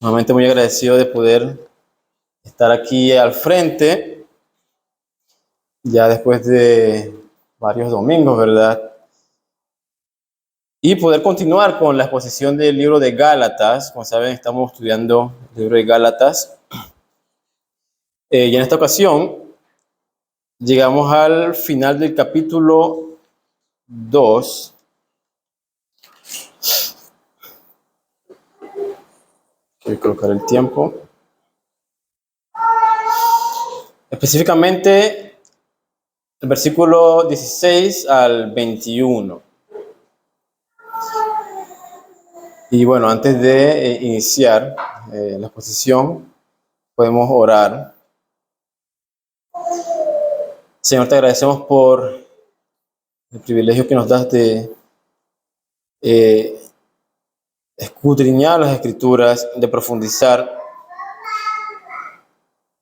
Nuevamente muy agradecido de poder estar aquí al frente, ya después de varios domingos, ¿verdad? Y poder continuar con la exposición del libro de Gálatas. Como saben, estamos estudiando el libro de Gálatas. Y en esta ocasión llegamos al final del capítulo 2. Quiero colocar el tiempo. Específicamente el versículo 16 al 21. Y bueno, antes de iniciar la exposición, podemos orar. Señor, te agradecemos por el privilegio que nos das de eh, escudriñar las Escrituras, de profundizar.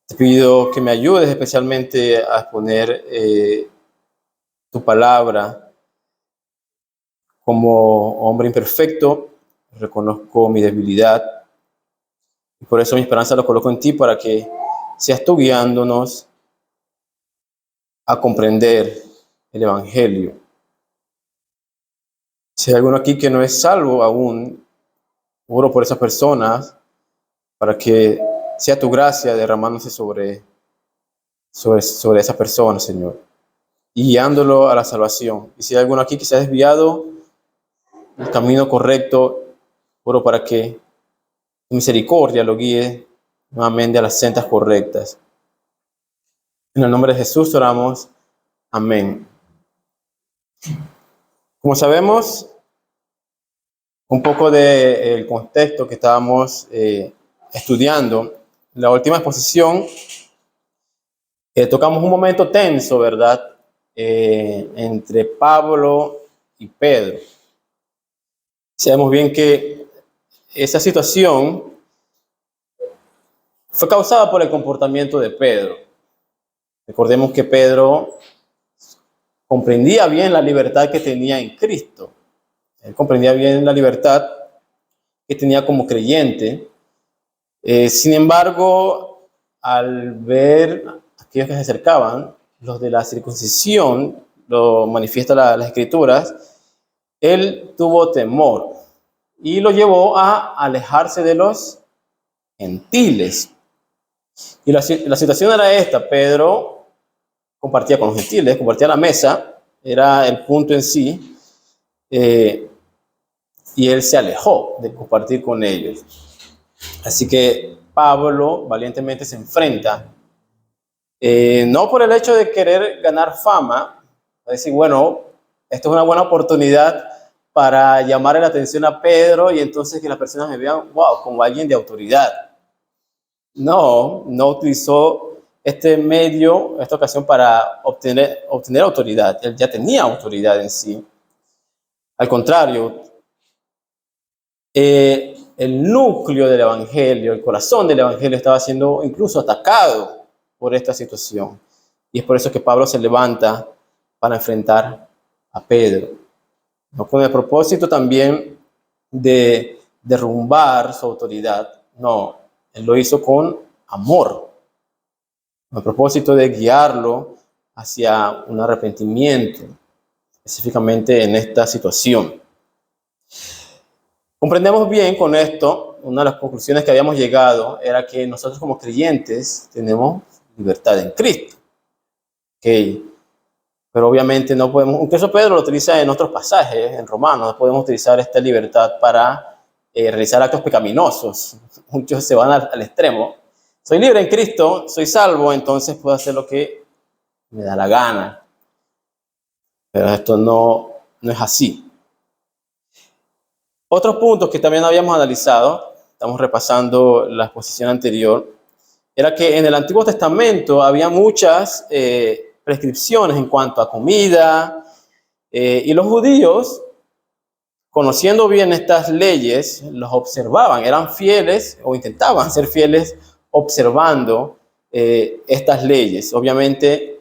Te pido que me ayudes especialmente a exponer tu palabra. Como hombre imperfecto, reconozco mi debilidad y por eso mi esperanza lo coloco en ti para que seas tú guiándonos a comprender el Evangelio. Si hay alguno aquí que no es salvo aún, oro por esas personas para que sea tu gracia derramándose sobre esa persona, Señor, y guiándolo a la salvación. Y si hay alguno aquí que se ha desviado del camino correcto, oro para que tu misericordia lo guíe nuevamente a las sendas correctas. En el nombre de Jesús oramos. Amén. Como sabemos, un poco del contexto que estábamos estudiando, la última exposición, tocamos un momento tenso, ¿verdad? Entre Pablo y Pedro. Sabemos bien que esa situación fue causada por el comportamiento de Pedro. Recordemos que Pedro comprendía bien la libertad que tenía en Cristo. Él comprendía bien la libertad que tenía como creyente. Sin embargo, al ver a aquellos que se acercaban, los de la circuncisión, lo manifiesta las Escrituras, él tuvo temor y lo llevó a alejarse de los gentiles. Y la situación era esta: Pedro compartía con los gentiles, compartía la mesa, era el punto en sí, y él se alejó de compartir con ellos. Así que Pablo valientemente se enfrenta, no por el hecho de querer ganar fama, a decir, bueno, esto es una buena oportunidad para llamar la atención a Pedro y entonces que las personas me vean, wow, como alguien de autoridad. No utilizó este medio, esta ocasión, para obtener autoridad. Él ya tenía autoridad en sí. Al contrario, el núcleo del Evangelio, el corazón del Evangelio estaba siendo incluso atacado por esta situación. Y es por eso que Pablo se levanta para enfrentar a Pedro, no con el propósito también de derrumbar su autoridad, no, él lo hizo con amor, con el propósito de guiarlo hacia un arrepentimiento, específicamente en esta situación. Comprendemos bien con esto, una de las conclusiones que habíamos llegado era que nosotros como creyentes tenemos libertad en Cristo. Okay. Pero obviamente no podemos, incluso Pedro lo utiliza en otros pasajes, en Romanos, no podemos utilizar esta libertad para realizar actos pecaminosos. Muchos se van al extremo. Soy libre en Cristo, soy salvo, entonces puedo hacer lo que me da la gana. Pero esto no es así. Otros puntos que también habíamos analizado, estamos repasando la exposición anterior, era que en el Antiguo Testamento había muchas prescripciones en cuanto a comida, y los judíos, conociendo bien estas leyes, los observaban, eran fieles o intentaban ser fieles observando estas leyes. Obviamente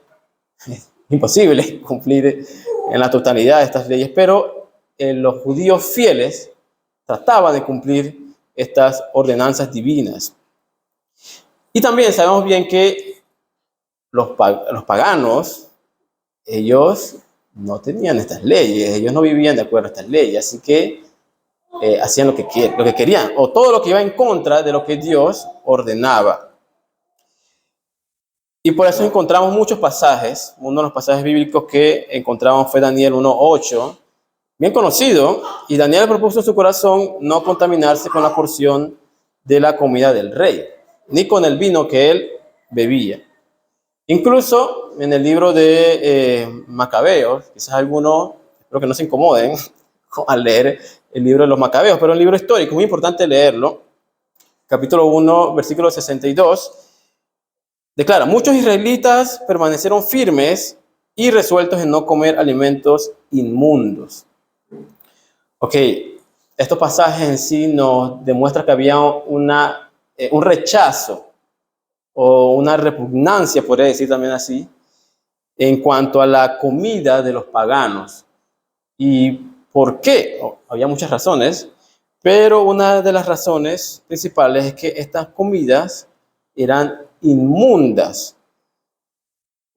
es imposible cumplir en la totalidad de estas leyes, pero los judíos fieles trataban de cumplir estas ordenanzas divinas. Y también sabemos bien que los paganos, ellos no tenían estas leyes, ellos no vivían de acuerdo a estas leyes, así que hacían lo que querían, o todo lo que iba en contra de lo que Dios ordenaba. Y por eso encontramos muchos pasajes. Uno de los pasajes bíblicos que encontramos fue Daniel 1:8, bien conocido, y Daniel propuso en su corazón no contaminarse con la porción de la comida del rey, ni con el vino que él bebía. Incluso en el libro de Macabeos, quizás algunos, espero que no se incomoden al leer el libro de los Macabeos, pero es un libro histórico, muy importante leerlo. Capítulo 1, versículo 62, declara: muchos israelitas permanecieron firmes y resueltos en no comer alimentos inmundos. Ok, estos pasajes en sí nos demuestran que había un rechazo o una repugnancia, podría decir también así, en cuanto a la comida de los paganos. ¿Y por qué? Había muchas razones, pero una de las razones principales es que estas comidas eran inmundas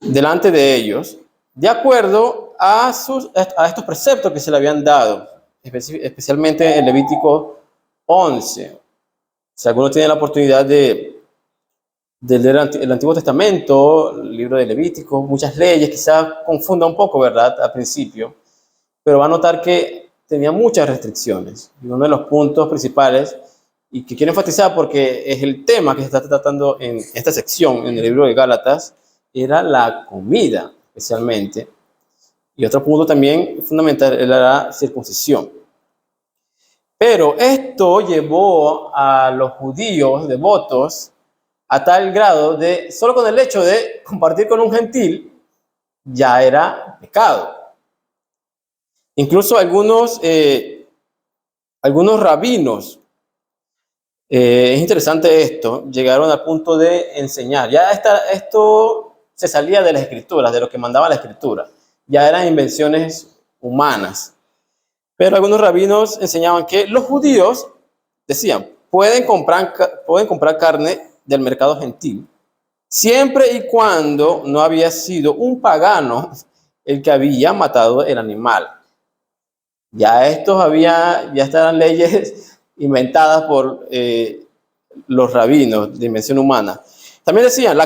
delante de ellos, de acuerdo a estos preceptos que se le habían dado, especialmente en Levítico 11. Si alguno tiene la oportunidad de leer el Antiguo Testamento, el libro de Levítico, muchas leyes, quizás confunda un poco, ¿verdad?, al principio, pero va a notar que tenía muchas restricciones. Y uno de los puntos principales, y que quiero enfatizar porque es el tema que se está tratando en esta sección, en el libro de Gálatas, era la comida, especialmente. Y otro punto también fundamental era la circuncisión. Pero esto llevó a los judíos devotos a tal grado de, solo con el hecho de compartir con un gentil, ya era pecado. Incluso algunos rabinos, es interesante esto, llegaron al punto de enseñar. Ya esto se salía de las escrituras, de lo que mandaba la escritura. Ya eran invenciones humanas. Pero algunos rabinos enseñaban que los judíos, decían, pueden comprar carne del mercado gentil, siempre y cuando no había sido un pagano el que había matado el animal. Ya estas eran leyes inventadas por los rabinos de invención humana. También decían,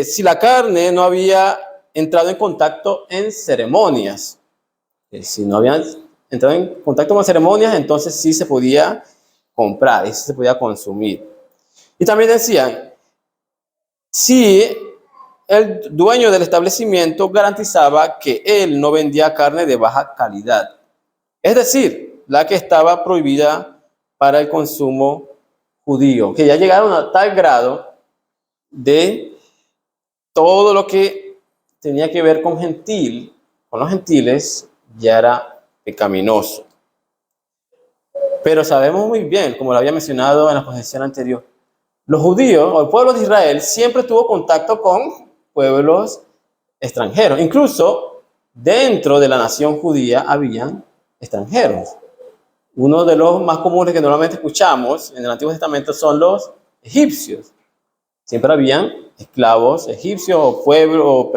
si la carne no había entrado en contacto en ceremonias, si no habían entrado en contacto con ceremonias, entonces sí se podía comprar y sí se podía consumir. Y también decían, si el dueño del establecimiento garantizaba que él no vendía carne de baja calidad, es decir, la que estaba prohibida para el consumo judío, que ya llegaron a tal grado de todo lo que tenía que ver con los gentiles, ya era pecaminoso. Pero sabemos muy bien, como lo había mencionado en la posición anterior, los judíos o el pueblo de Israel siempre tuvo contacto con pueblos extranjeros. Incluso dentro de la nación judía habían extranjeros. Uno de los más comunes que normalmente escuchamos en el Antiguo Testamento son los egipcios. Siempre habían esclavos egipcios o pueblos o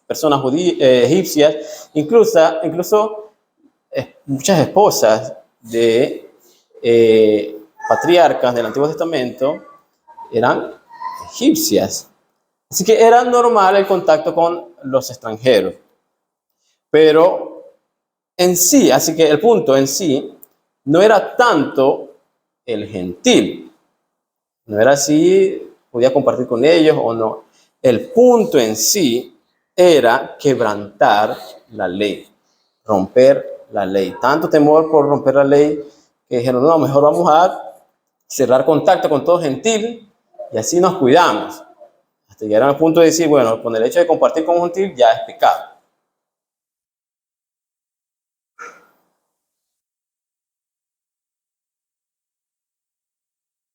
personas egipcias, incluso muchas esposas de patriarcas del Antiguo Testamento eran egipcias. Así que era normal el contacto con los extranjeros. Pero en sí, así que el punto en sí no era tanto el gentil. No era si podía compartir con ellos o no. El punto en sí era quebrantar la ley, romper la ley. Tanto temor por romper la ley que dijeron, no, mejor vamos a cerrar contacto con todo gentil y así nos cuidamos. Hasta llegaron al punto de decir, bueno, con el hecho de compartir con un gentil ya es pecado.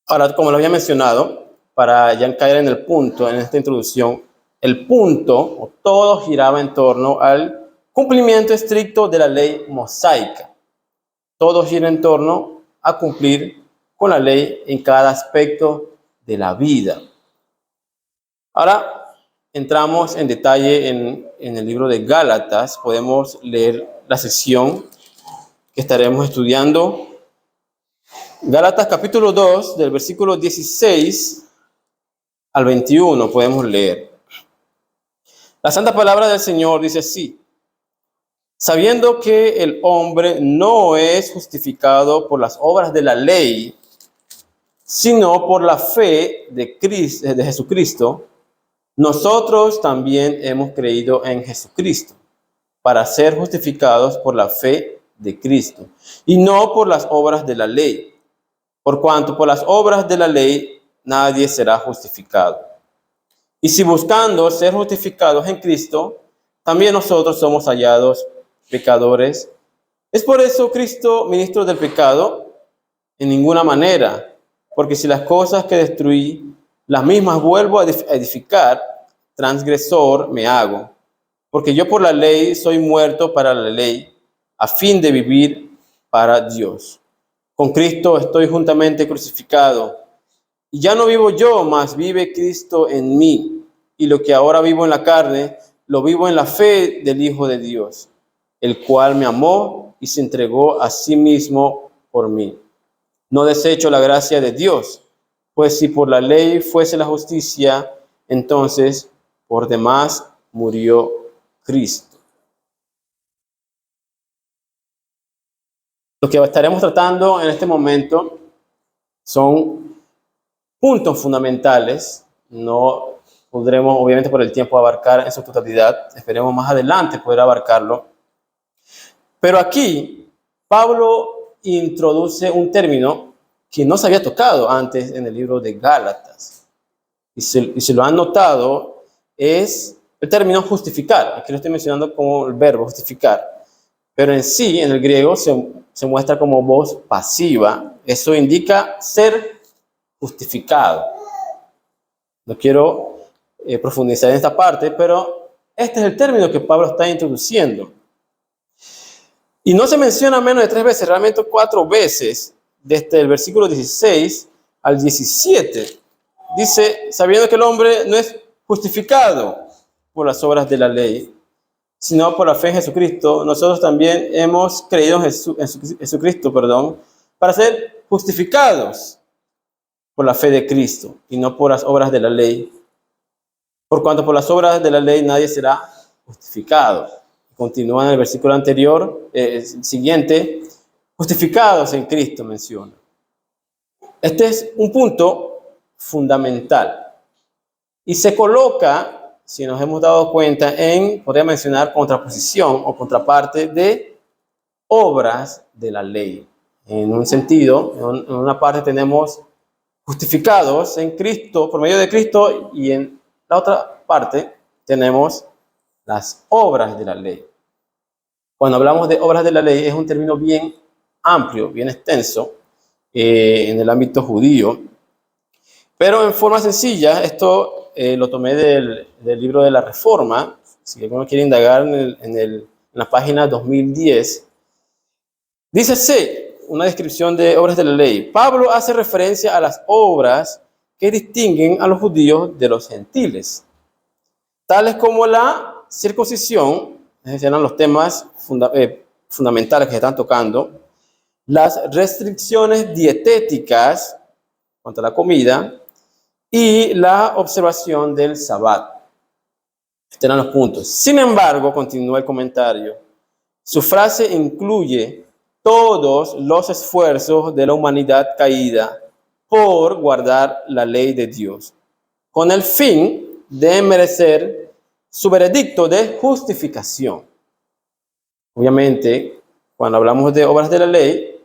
Ahora, como lo había mencionado, para ya caer en el punto, en esta introducción, el punto, o todo giraba en torno al cumplimiento estricto de la ley mosaica. Todo gira en torno a cumplir con la ley en cada aspecto de la vida. Ahora entramos en detalle en el libro de Gálatas. Podemos leer la sección que estaremos estudiando. Gálatas capítulo 2, del versículo 16 al 21, podemos leer. La santa palabra del Señor dice así: sabiendo que el hombre no es justificado por las obras de la ley, sino por la fe de Jesucristo, nosotros también hemos creído en Jesucristo para ser justificados por la fe de Cristo, y no por las obras de la ley, por cuanto por las obras de la ley nadie será justificado. Y si buscando ser justificados en Cristo, también nosotros somos hallados pecadores, ¿es por eso Cristo ministro del pecado? En ninguna manera, porque si las cosas que destruí, las mismas vuelvo a edificar, transgresor me hago. Porque yo por la ley soy muerto para la ley, a fin de vivir para Dios. Con Cristo estoy juntamente crucificado, y ya no vivo yo, mas vive Cristo en mí. Y lo que ahora vivo en la carne, lo vivo en la fe del Hijo de Dios, el cual me amó y se entregó a sí mismo por mí. No desecho la gracia de Dios, pues si por la ley fuese la justicia, entonces por demás murió Cristo. Lo que estaremos tratando en este momento son puntos fundamentales. No podremos, obviamente, por el tiempo abarcar en su totalidad. Esperemos más adelante poder abarcarlo. Pero aquí Pablo introduce un término que no se había tocado antes en el libro de Gálatas. Y si lo han notado, es el término justificar. Aquí lo estoy mencionando como el verbo justificar. Pero en sí, en el griego, se muestra como voz pasiva. Eso indica ser justificado. No quiero profundizar en esta parte, pero este es el término que Pablo está introduciendo. Y no se menciona menos de 3 veces, realmente 4 veces, desde el versículo 16 al 17. Dice, sabiendo que el hombre no es justificado por las obras de la ley, sino por la fe en Jesucristo, nosotros también hemos creído en Jesucristo, para ser justificados por la fe de Cristo y no por las obras de la ley. Por cuanto por las obras de la ley nadie será justificado. Continúa en el versículo anterior, siguiente, justificados en Cristo menciona. Este es un punto fundamental y se coloca, si nos hemos dado cuenta, podría mencionar contraposición o contraparte de obras de la ley. En un sentido, en una parte tenemos justificados en Cristo, por medio de Cristo, y en la otra parte tenemos las obras de la ley. Cuando hablamos de obras de la ley es un término bien amplio, bien extenso en el ámbito judío, pero en forma sencilla, esto lo tomé del libro de la Reforma. Si alguno quiere indagar en la página 2010, dice así, una descripción de obras de la ley. Pablo hace referencia a las obras que distinguen a los judíos de los gentiles, tales como la circuncisión, esos eran los temas fundamentales que se están tocando, las restricciones dietéticas cuanto a la comida y la observación del Sabbat. Estos eran los puntos. Sin embargo, continúa el comentario, su frase incluye todos los esfuerzos de la humanidad caída por guardar la ley de Dios, con el fin de merecer su veredicto de justificación. Obviamente, cuando hablamos de obras de la ley,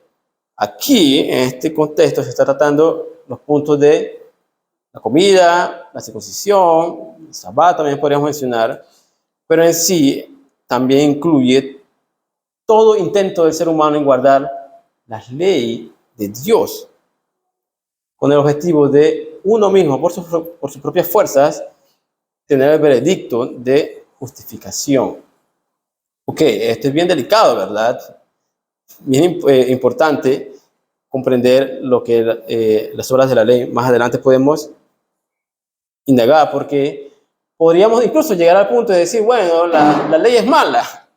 aquí, en este contexto, se está tratando los puntos de la comida, la circuncisión, el sabbat también podríamos mencionar, pero en sí también incluye todo intento del ser humano en guardar las leyes de Dios, con el objetivo de uno mismo, por sus propias fuerzas, tener el veredicto de justificación. Ok, esto es bien delicado, ¿verdad? Bien importante, comprender lo que las obras de la ley. Más adelante podemos indagar, porque podríamos incluso llegar al punto de decir, bueno, la ley es mala.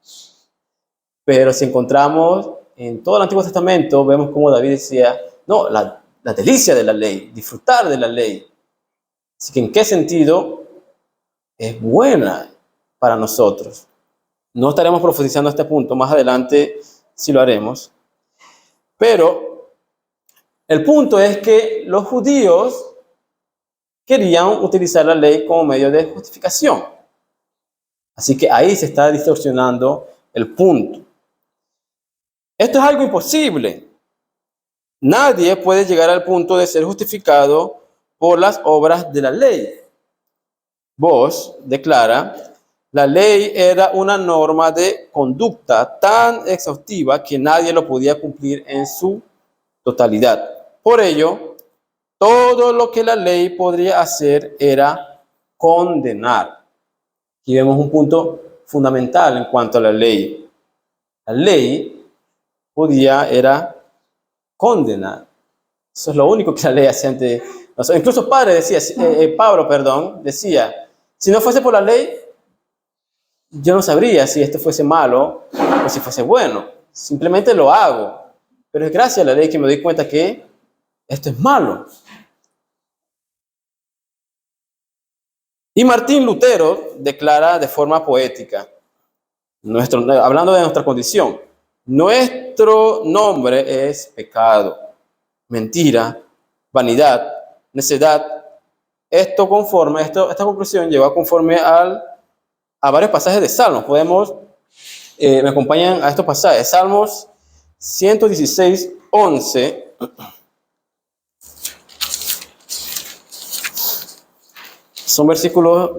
Pero si encontramos en todo el Antiguo Testamento, vemos como David decía, no, la delicia de la ley, disfrutar de la ley. Así que, ¿en qué sentido es buena para nosotros? No estaremos profundizando este punto, más adelante sí lo haremos. Pero el punto es que los judíos querían utilizar la ley como medio de justificación. Así que ahí se está distorsionando el punto. Esto es algo imposible. Nadie puede llegar al punto de ser justificado por las obras de la ley. Vos declara, la ley era una norma de conducta tan exhaustiva que nadie lo podía cumplir en su totalidad. Por ello, todo lo que la ley podría hacer era condenar. Aquí vemos un punto fundamental en cuanto a la ley. La ley era condenar. Eso es lo único que la ley hacía ante nosotros. Incluso Pablo decía, si no fuese por la ley, yo no sabría si esto fuese malo o si fuese bueno. Simplemente lo hago. Pero es gracias a la ley que me doy cuenta que esto es malo. Y Martín Lutero declara de forma poética, hablando de nuestra condición, nuestro nombre es pecado, mentira, vanidad, necedad. Esta conclusión lleva conforme a varios pasajes de Salmos. Me acompañan a estos pasajes. Salmos 116, 11. Son versículos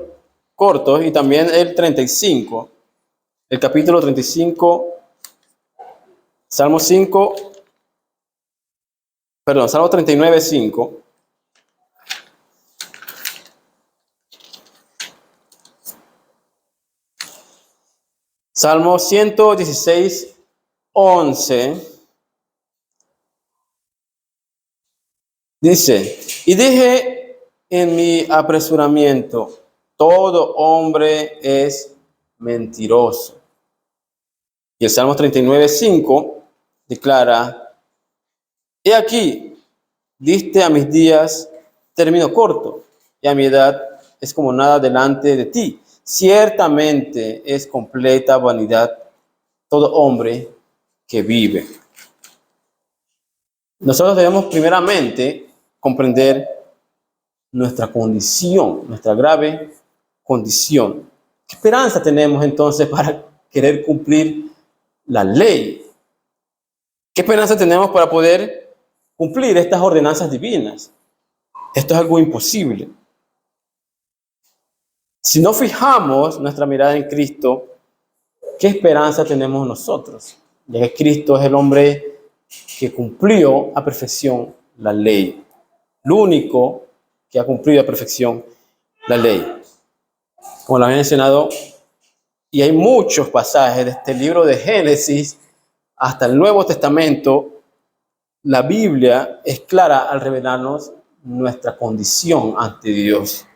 cortos, y también el 35, el capítulo 35, Salmo 39, 5. Salmo 116, 11. Dice, y dije en mi apresuramiento, todo hombre es mentiroso. Y el Salmo 39, 5 declara, he aquí, diste a mis días término corto, y a mi edad es como nada delante de ti. Ciertamente es completa vanidad todo hombre que vive. Nosotros debemos primeramente comprender nuestra condición, nuestra grave condición. ¿Qué esperanza tenemos entonces para querer cumplir la ley? ¿Qué esperanza tenemos para poder cumplir estas ordenanzas divinas? Esto es algo imposible. Si no fijamos nuestra mirada en Cristo, ¿qué esperanza tenemos nosotros? Ya que Cristo es el hombre que cumplió a perfección la ley. Lo único que ha cumplido a perfección la ley. Como lo había mencionado, y hay muchos pasajes de este libro de Génesis hasta el Nuevo Testamento, la Biblia es clara al revelarnos nuestra condición ante Dios.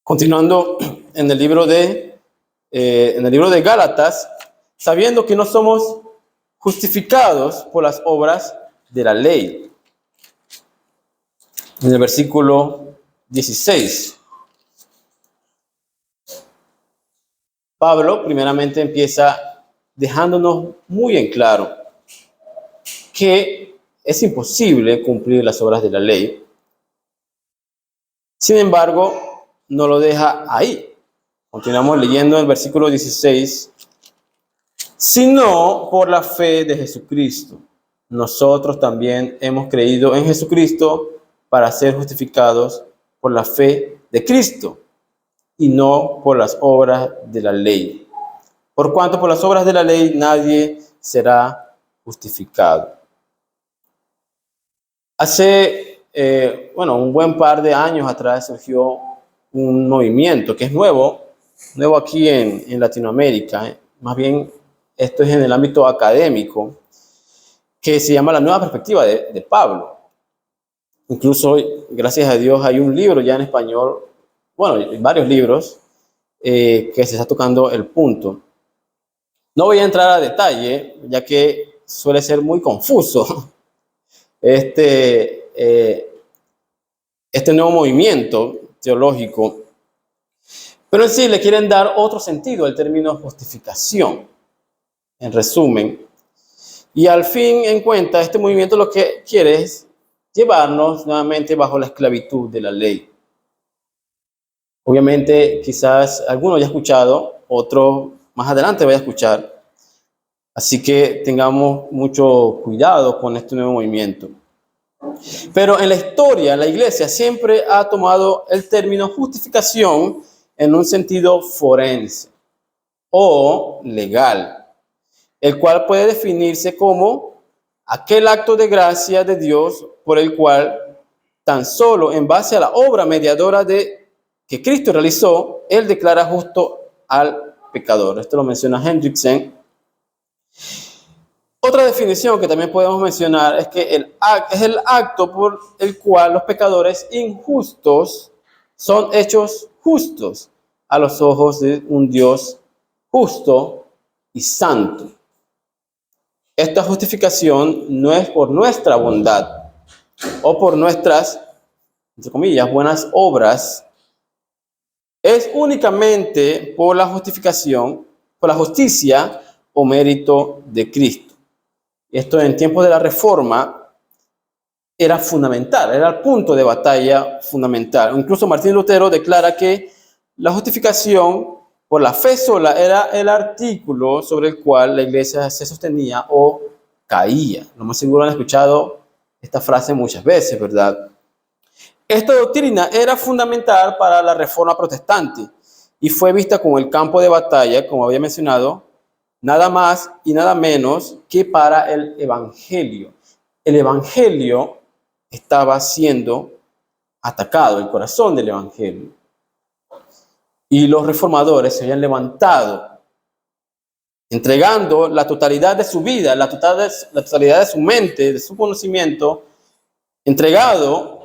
Continuando en el libro de Gálatas, sabiendo que no somos justificados por las obras de la ley. En el versículo 16, Pablo primeramente empieza dejándonos muy en claro que es imposible cumplir las obras de la ley. Sin embargo, no lo deja ahí. Continuamos leyendo el versículo 16. Sino por la fe de Jesucristo. Nosotros también hemos creído en Jesucristo para ser justificados por la fe de Cristo y no por las obras de la ley. Por cuanto por las obras de la ley nadie será justificado. Hace un buen par de años atrás surgió un movimiento que es nuevo, nuevo aquí en Latinoamérica, más bien esto es en el ámbito académico, que se llama La Nueva Perspectiva de Pablo. Incluso, gracias a Dios, hay un libro ya en español, bueno, varios libros, que se está tocando el punto. No voy a entrar a detalle, ya que suele ser muy confuso este nuevo movimiento teológico, pero en sí le quieren dar otro sentido al término justificación, en resumen. Y al fin en cuenta, este movimiento lo que quiere es llevarnos nuevamente bajo la esclavitud de la ley. Obviamente, quizás alguno haya escuchado, otro más adelante vaya a escuchar. Así que tengamos mucho cuidado con este nuevo movimiento. Pero en la historia, la iglesia siempre ha tomado el término justificación en un sentido forense o legal, el cual puede definirse como aquel acto de gracia de Dios por el cual, tan solo en base a la obra mediadora que Cristo realizó, Él declara justo al pecador. Esto lo menciona Hendrickson. Otra definición que también podemos mencionar es que es el acto por el cual los pecadores injustos son hechos justos a los ojos de un Dios justo y santo. Esta justificación no es por nuestra bondad o por nuestras, entre comillas, buenas obras. Es únicamente por la justificación, por la justicia o mérito de Cristo. Esto en tiempos de la Reforma era fundamental, era el punto de batalla fundamental. Incluso Martín Lutero declara que la justificación por la fe sola era el artículo sobre el cual la iglesia se sostenía o caía. Lo más seguro han escuchado esta frase muchas veces, ¿verdad? Esta doctrina era fundamental para la Reforma protestante y fue vista como el campo de batalla, como había mencionado, nada más y nada menos que para el Evangelio. El Evangelio estaba siendo atacado, el corazón del Evangelio. Y los reformadores se habían levantado, entregando la totalidad de su vida, la totalidad de su mente, de su conocimiento, entregado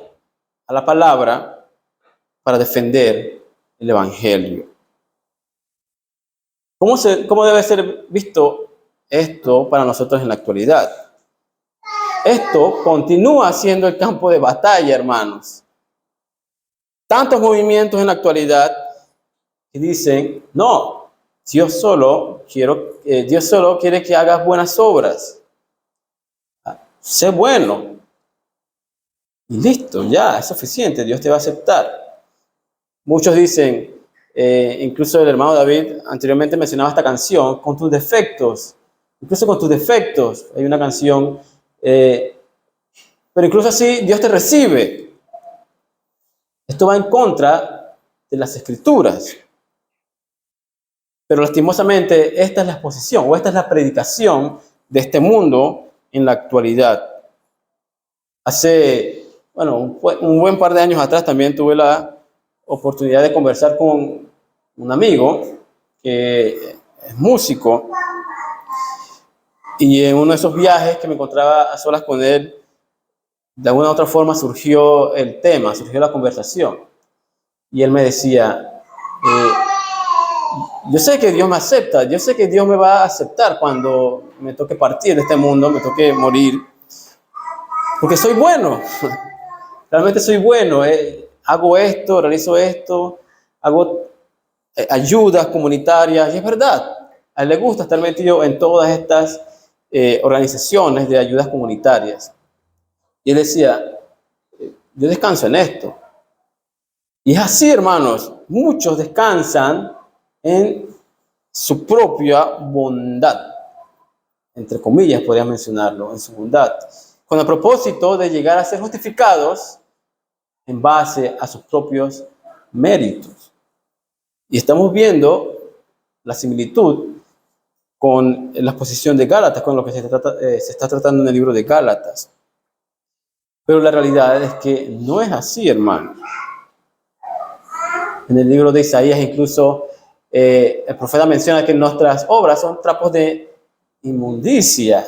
a la palabra para defender el Evangelio. ¿Cómo debe ser visto esto para nosotros en la actualidad? Esto continúa siendo el campo de batalla, hermanos. Tantos movimientos en la actualidad que dicen, no, Dios solo quiere que hagas buenas obras. Sé bueno. Y listo, ya, es suficiente, Dios te va a aceptar. Muchos dicen, incluso el hermano David anteriormente mencionaba esta canción, con tus defectos, incluso con tus defectos, hay una canción, pero incluso así Dios te recibe. Esto va en contra de las Escrituras. Pero lastimosamente esta es la exposición o esta es la predicación de este mundo en la actualidad. Hace, un buen par de años atrás también tuve la oportunidad de conversar con un amigo que es músico y en uno de esos viajes que me encontraba a solas con él, de alguna u otra forma surgió el tema, surgió la conversación y él me decía, yo sé que Dios me acepta, yo sé que Dios me va a aceptar cuando me toque partir de este mundo, me toque morir, porque soy bueno, realmente soy bueno, hago esto, realizo esto, hago ayudas comunitarias, y es verdad, a él le gusta estar metido en todas estas organizaciones de ayudas comunitarias. Y él decía, yo descanso en esto. Y es así, hermanos, muchos descansan en su propia bondad, entre comillas podría mencionarlo, en su bondad, con el propósito de llegar a ser justificados en base a sus propios méritos. Y estamos viendo la similitud con la exposición de Gálatas, con lo que se está tratando en el libro de Gálatas. Pero la realidad es que no es así, hermano. En el libro de Isaías incluso el profeta menciona que nuestras obras son trapos de inmundicia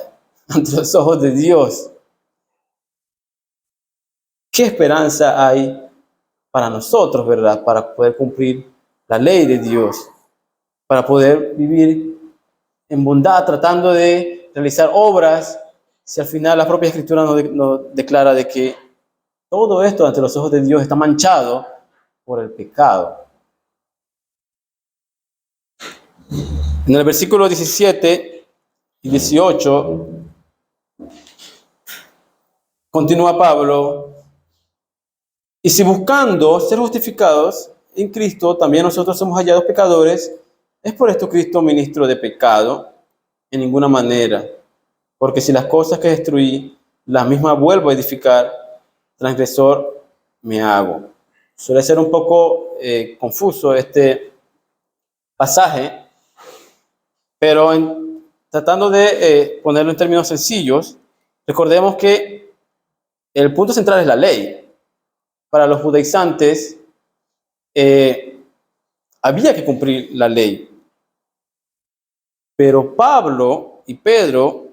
ante los ojos de Dios. ¿Qué esperanza hay para nosotros, verdad? Para poder cumplir la ley de Dios, para poder vivir en bondad, tratando de realizar obras, si al final la propia Escritura nos declara de que todo esto ante los ojos de Dios está manchado por el pecado. En el versículo 17 y 18 continúa Pablo: y si buscando ser justificados en Cristo, también nosotros somos hallados pecadores, ¿es por esto Cristo ministro de pecado? En ninguna manera, porque si las cosas que destruí, las mismas vuelvo a edificar, transgresor me hago. Suele ser un poco confuso este pasaje, pero tratando de ponerlo en términos sencillos, recordemos que el punto central es la ley. Para los judaizantes había que cumplir la ley. Pero Pablo y Pedro,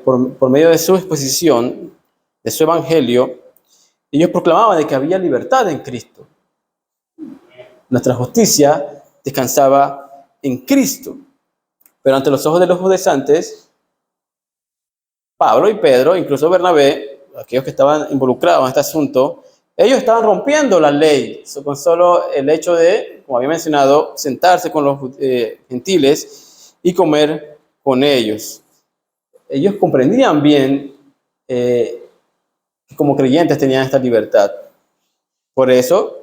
por medio de su exposición, de su evangelio, ellos proclamaban de que había libertad en Cristo. Nuestra justicia descansaba en Cristo. Pero ante los ojos de los judaizantes, Pablo y Pedro, incluso Bernabé, aquellos que estaban involucrados en este asunto, ellos estaban rompiendo la ley con solo el hecho de, como había mencionado, sentarse con los gentiles y comer con ellos. Ellos comprendían bien que como creyentes tenían esta libertad. Por eso,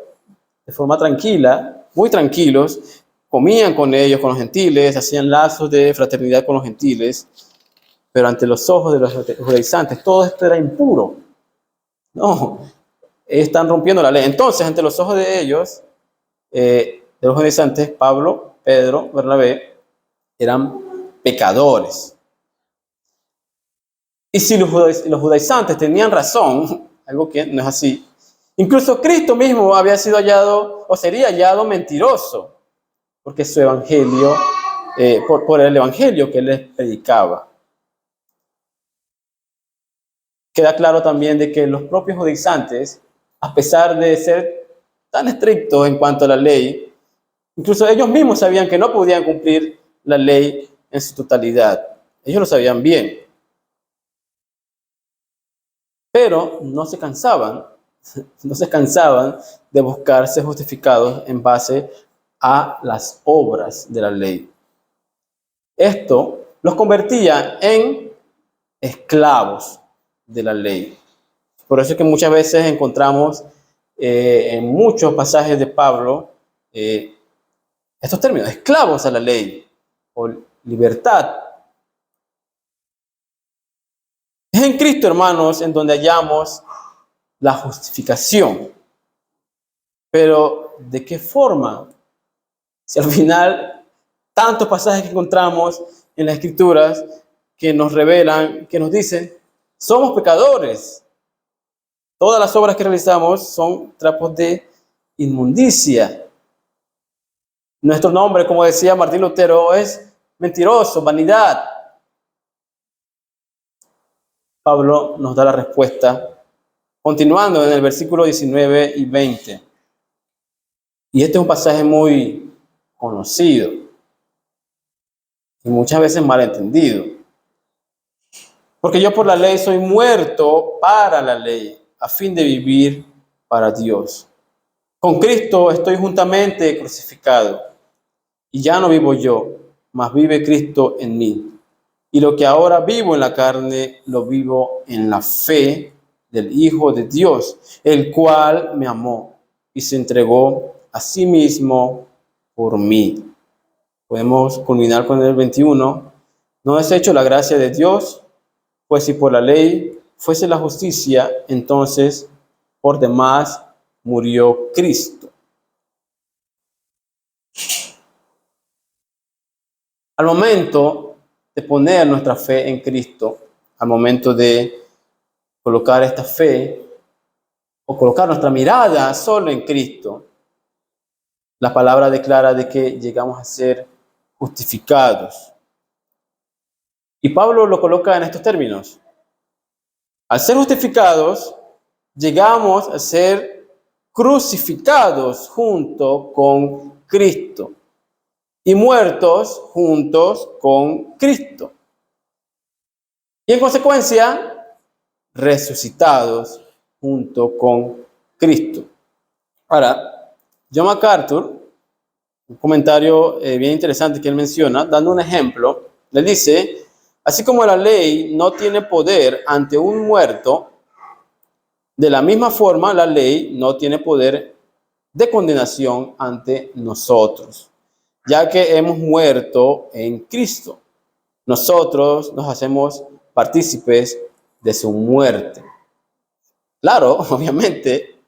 de forma tranquila, muy tranquilos, comían con ellos, con los gentiles, hacían lazos de fraternidad con los gentiles, pero ante los ojos de los judaizantes todo esto era impuro. No, están rompiendo la ley. Entonces, ante los ojos de ellos, de los judaizantes, Pablo, Pedro, Bernabé, eran pecadores. Y si los judaizantes tenían razón, algo que no es así, incluso Cristo mismo había sido hallado, o sería hallado mentiroso, porque su evangelio, por el evangelio que él les predicaba. Queda claro también de que los propios judaizantes, a pesar de ser tan estrictos en cuanto a la ley, incluso ellos mismos sabían que no podían cumplir la ley en su totalidad. Ellos lo sabían bien. Pero no se cansaban de buscar ser justificados en base a las obras de la ley. Esto los convertía en esclavos de la ley. Por eso es que muchas veces encontramos en muchos pasajes de Pablo estos términos: esclavos a la ley o libertad. Es en Cristo, hermanos, en donde hallamos la justificación. Pero, ¿de qué forma? Si al final, tantos pasajes que encontramos en las Escrituras que nos revelan, que nos dicen, somos pecadores. Todas las obras que realizamos son trapos de inmundicia. Nuestro nombre, como decía Martín Lutero, es mentiroso, vanidad. Pablo nos da la respuesta, continuando en el versículo 19 y 20. Y este es un pasaje muy conocido y muchas veces malentendido. Porque yo por la ley soy muerto para la ley, a fin de vivir para Dios. Con Cristo estoy juntamente crucificado, y ya no vivo yo, mas vive Cristo en mí. Y lo que ahora vivo en la carne, lo vivo en la fe del Hijo de Dios, el cual me amó y se entregó a sí mismo por mí. Podemos culminar con el 21. ¿No es hecho la gracia de Dios? Pues si por la ley fuese la justicia, entonces por demás murió Cristo. Al momento de poner nuestra fe en Cristo, al momento de colocar esta fe o colocar nuestra mirada solo en Cristo, La palabra declara de que llegamos a ser justificados. Y Pablo lo coloca en estos términos. Al ser justificados, llegamos a ser crucificados junto con Cristo y muertos juntos con Cristo. Y en consecuencia, resucitados junto con Cristo. Ahora, John MacArthur, un comentario bien interesante que él menciona, dando un ejemplo, le dice, así como la ley no tiene poder ante un muerto, de la misma forma la ley no tiene poder de condenación ante nosotros, ya que hemos muerto en Cristo. Nosotros nos hacemos partícipes de su muerte. Claro, obviamente,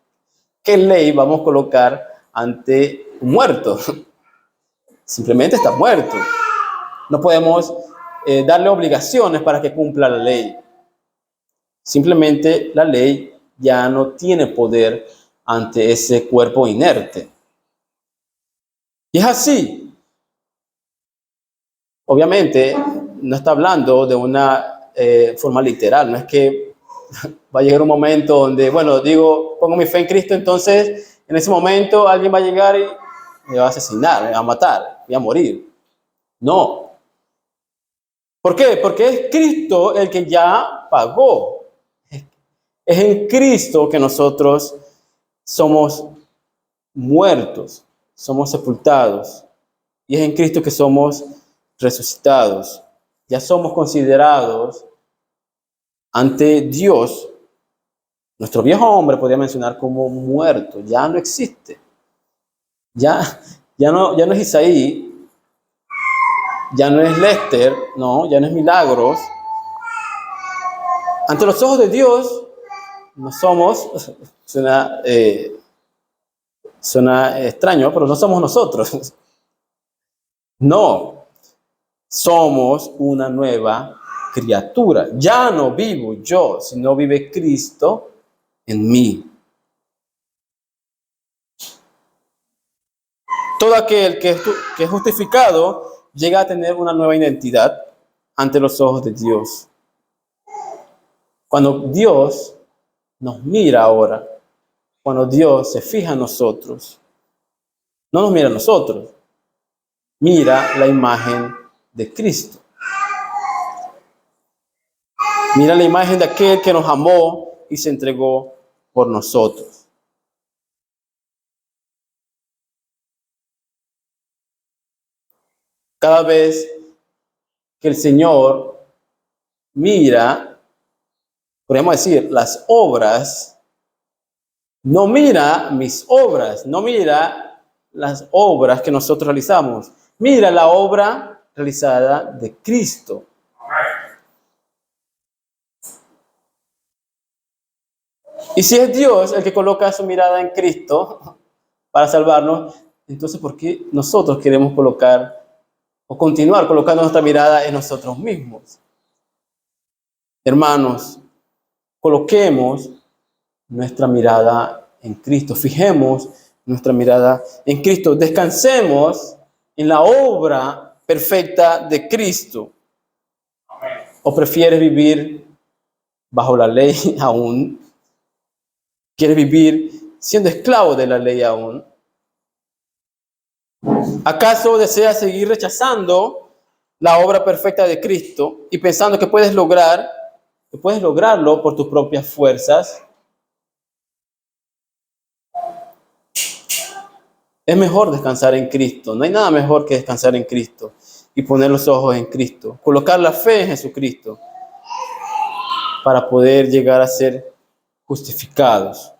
¿qué ley vamos a colocar ante un muerto? Simplemente está muerto. No podemos darle obligaciones para que cumpla la ley. Simplemente la ley ya no tiene poder ante ese cuerpo inerte. Y es así. Obviamente, no está hablando de una forma literal. No es que va a llegar un momento donde, bueno, digo, pongo mi fe en Cristo, entonces en ese momento alguien va a llegar y me va a asesinar, me va a matar, me va a morir. No. ¿Por qué? Porque es Cristo el que ya pagó. Es en Cristo que nosotros somos muertos, somos sepultados. Y es en Cristo que somos resucitados. Ya somos considerados ante Dios. Nuestro viejo hombre podría mencionar como muerto, ya no existe. Ya no es Isaí, ya no es Lester, no, ya no es Milagros. Ante los ojos de Dios, no somos, suena extraño, pero no somos nosotros. No, somos una nueva criatura. Ya no vivo yo, sino vive Cristo en mí. Todo aquel que es justificado llega a tener una nueva identidad ante los ojos de Dios. Cuando Dios nos mira ahora, cuando Dios se fija en nosotros, no nos mira a nosotros, mira la imagen de Cristo. Mira la imagen de aquel que nos amó y se entregó por nosotros. Cada vez que el Señor mira, podríamos decir, las obras, no mira mis obras, no mira las obras que nosotros realizamos, mira la obra realizada de Cristo. Y si es Dios el que coloca su mirada en Cristo para salvarnos, entonces ¿por qué nosotros queremos colocar o continuar colocando nuestra mirada en nosotros mismos? Hermanos, coloquemos nuestra mirada en Cristo, fijemos nuestra mirada en Cristo, descansemos en la obra perfecta de Cristo. ¿O prefieres vivir bajo la ley aún? ¿Quieres vivir siendo esclavo de la ley aún? ¿Acaso deseas seguir rechazando la obra perfecta de Cristo y pensando que puedes lograrlo por tus propias fuerzas? Es mejor descansar en Cristo. No hay nada mejor que descansar en Cristo y poner los ojos en Cristo, colocar la fe en Jesucristo para poder llegar a ser justificados.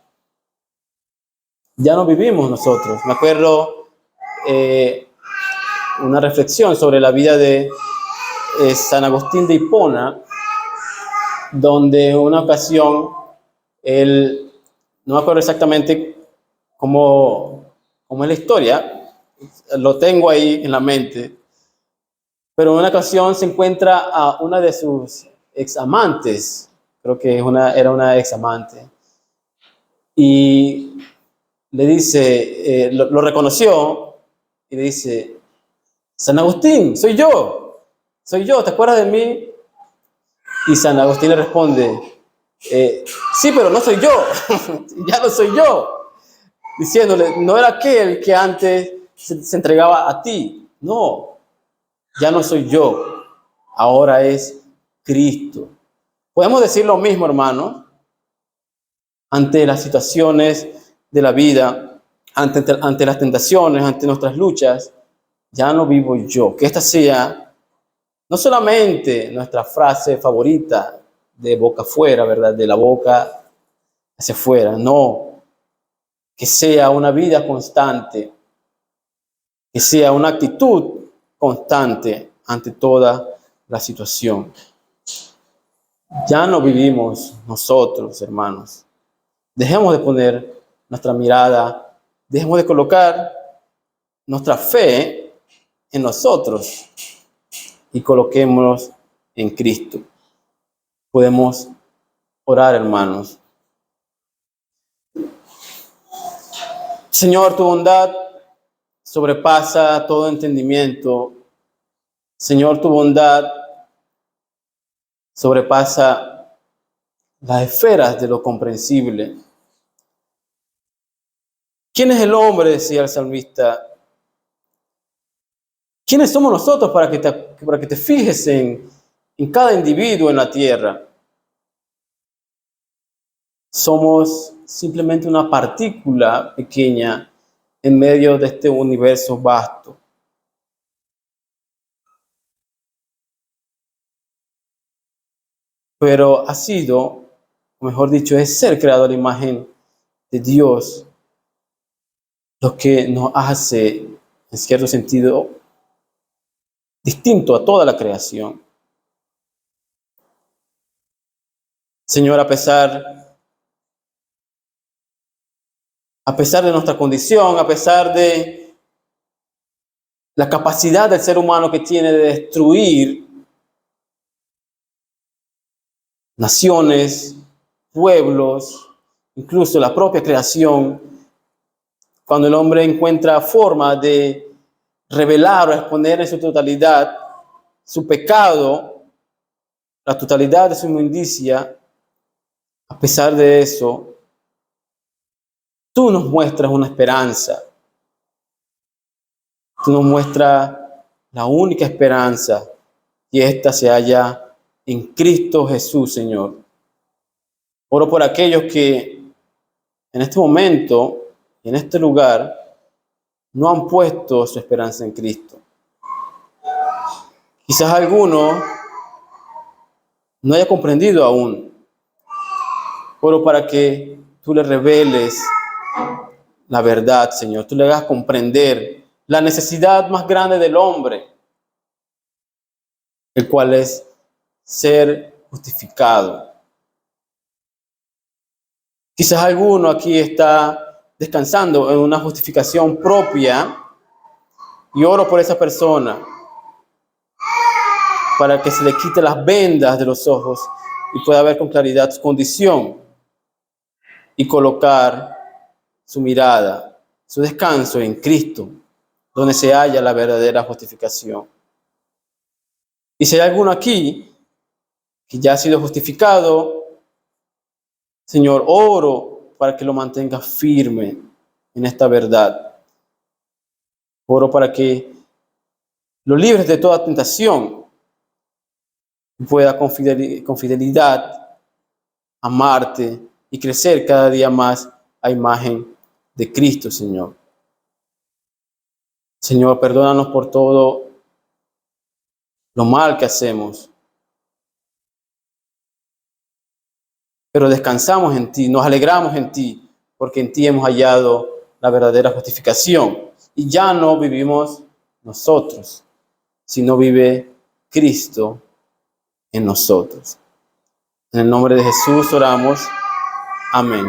Ya no vivimos nosotros. Me acuerdo una reflexión sobre la vida de San Agustín de Hipona, donde una ocasión él, no me acuerdo exactamente cómo es la historia, lo tengo ahí en la mente, pero en una ocasión se encuentra a una de sus examantes, creo que era una examante, y le dice, lo reconoció y le dice, San Agustín, soy yo, ¿te acuerdas de mí? Y San Agustín le responde, sí, pero no soy yo, ya no soy yo, diciéndole, no era aquel que antes se entregaba a ti, no, ya no soy yo, ahora es Cristo. Podemos decir lo mismo, hermano, ante las situaciones de la vida, ante las tentaciones, ante nuestras luchas. Ya no vivo yo. Que esta sea no solamente nuestra frase favorita de boca afuera, ¿verdad? De la boca hacia afuera. No. Que sea una vida constante. Que sea una actitud constante ante toda la situación. Ya no vivimos nosotros, hermanos. Dejemos de poner nuestra mirada, dejemos de colocar nuestra fe en nosotros y coloquémonos en Cristo. Podemos orar, hermanos. Señor, tu bondad sobrepasa todo entendimiento. Señor, tu bondad sobrepasa las esferas de lo comprensible. ¿Quién es el hombre?, decía el salmista. ¿Quiénes somos nosotros para que te fijes en cada individuo en la tierra? Somos simplemente una partícula pequeña en medio de este universo vasto. Pero ha sido, o mejor dicho, es ser creado a la imagen de Dios lo que nos hace, en cierto sentido, distinto a toda la creación. Señor, a pesar de nuestra condición, a pesar de la capacidad del ser humano que tiene de destruir naciones, pueblos, incluso la propia creación, cuando el hombre encuentra forma de revelar o exponer en su totalidad su pecado, la totalidad de su inmundicia, a pesar de eso, tú nos muestras una esperanza. Tú nos muestras la única esperanza, y esta se halla en Cristo Jesús, Señor. Oro por aquellos que en este momento, en este lugar, no han puesto su esperanza en Cristo. Quizás alguno no haya comprendido aún. Oro para que tú le reveles la verdad, Señor. Tú le hagas comprender la necesidad más grande del hombre, el cual es ser justificado. Quizás alguno aquí está descansando en una justificación propia, y oro por esa persona para que se le quite las vendas de los ojos y pueda ver con claridad su condición y colocar su mirada, su descanso en Cristo, donde se halla la verdadera justificación. Y si hay alguno aquí que ya ha sido justificado, Señor, oro para que lo mantenga firme en esta verdad. Oro para que lo libres de toda tentación y pueda con fidelidad amarte y crecer cada día más a imagen de Cristo, Señor. Señor, perdónanos por todo lo mal que hacemos, pero descansamos en ti, nos alegramos en ti, porque en ti hemos hallado la verdadera justificación. Y ya no vivimos nosotros, sino vive Cristo en nosotros. En el nombre de Jesús oramos. Amén.